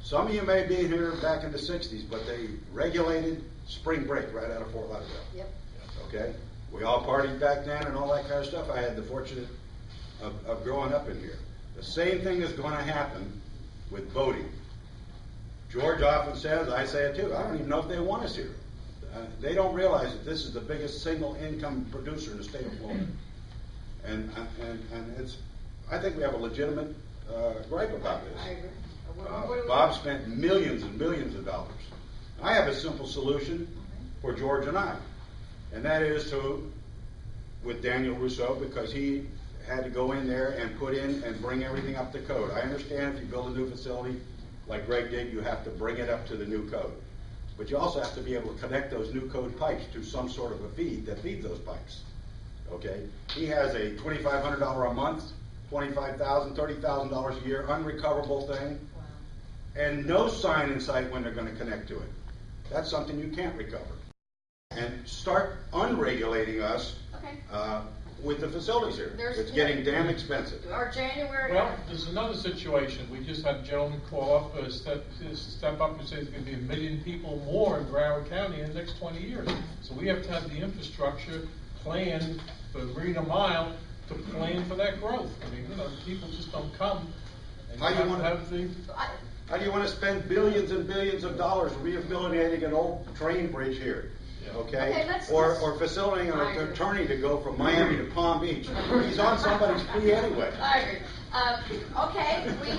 Some of you may be here back in the 60s, but they regulated spring break right out of Fort Lauderdale. Yep. Okay? We all partied back then and all that kind of stuff. I had the fortune of growing up in here. The same thing is going to happen with boating. George often says, I say it too, I don't even know if they want us here. They don't realize that this is the biggest single income producer in the state of Florida. And it's, I think we have a legitimate gripe about this. I agree. Bob spent millions and millions of dollars. I have a simple solution for George and I, and that is to, with Daniel Rousseau, because he had to go in there and put in and bring everything up to code. I understand if you build a new facility like Greg did, you have to bring it up to the new code. But you also have to be able to connect those new code pipes to some sort of a feed that feeds those pipes. Okay? He has a $2,500 a month, $25,000, $30,000 a year unrecoverable thing. And no sign in sight when they're going to connect to it. That's something you can't recover. And start unregulating us with the facilities here. It's getting damn expensive. Our January. Well, there's another situation. We just had a gentleman call up, step up and say there's going to be 1 million people more in Broward County in the next 20 years. So we have to have the infrastructure planned for Marina Mile to plan for that growth. I mean, people just don't come. And How do you want to spend billions and billions of dollars rehabilitating an old train bridge here? Okay? Or facilitating an attorney to go from Miami to Palm Beach. He's on somebody's fee anyway. I agree. Okay, we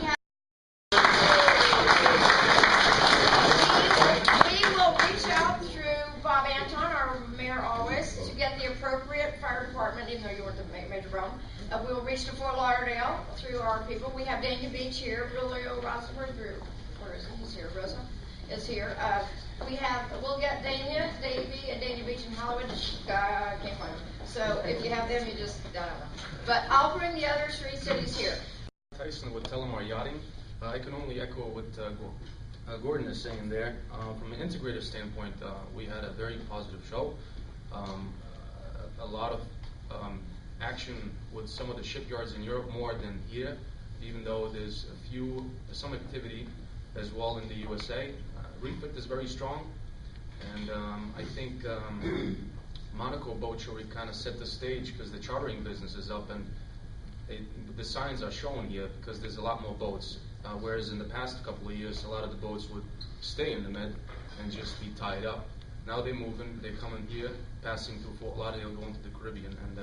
will reach out through Bob Anton, our mayor always, to get the appropriate fire department, even though you weren't the major problem. We will reach to Fort Lauderdale through our people. We have Dania Beach here. Julio Rosa, where is he? He's here. Rosa is here. We'll get Dania, Davey, and Dania Beach in Hollywood. I can't find them. So if you have them, you just, I don't know. But I'll bring the other 3 cities here. Tyson with Telemar Yachting. I can only echo what Gordon is saying there. From an integrative standpoint, we had a very positive show. A lot of action with some of the shipyards in Europe more than here, even though there's some activity as well in the USA. Refit is very strong, and I think Monaco Boat Show kind of set the stage because the chartering business is up, and the signs are showing here because there's a lot more boats. Whereas in the past couple of years, a lot of the boats would stay in the Med and just be tied up. Now they're moving, they're coming here, passing through Fort Lauderdale, going to the Caribbean, and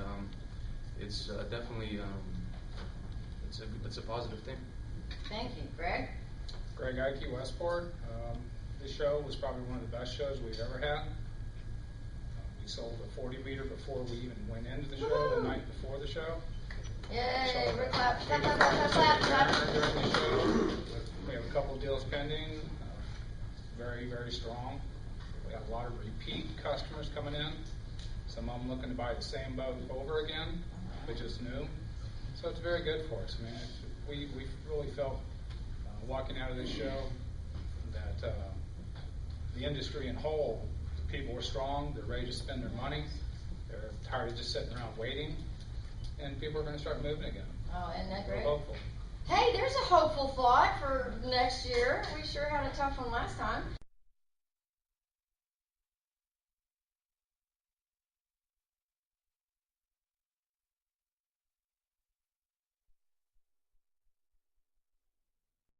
it's definitely it's a positive thing. Thank you, Greg. Greg Ike, Westport. This show was probably one of the best shows we've ever had. We sold a 40-meter before we even went into the show, the night before the show. Yay, we're clap. We have a couple of deals pending, very, very strong. We have a lot of repeat customers coming in. Some of them looking to buy the same boat over again, which is new. So it's very good for us. I mean, we really felt walking out of this show that the industry in whole, the people were strong, they're ready to spend their money, they're tired of just sitting around waiting, and people are going to start moving again. Oh, isn't that great? We're hopeful. Hey, there's a hopeful thought for next year. We sure had a tough one last time.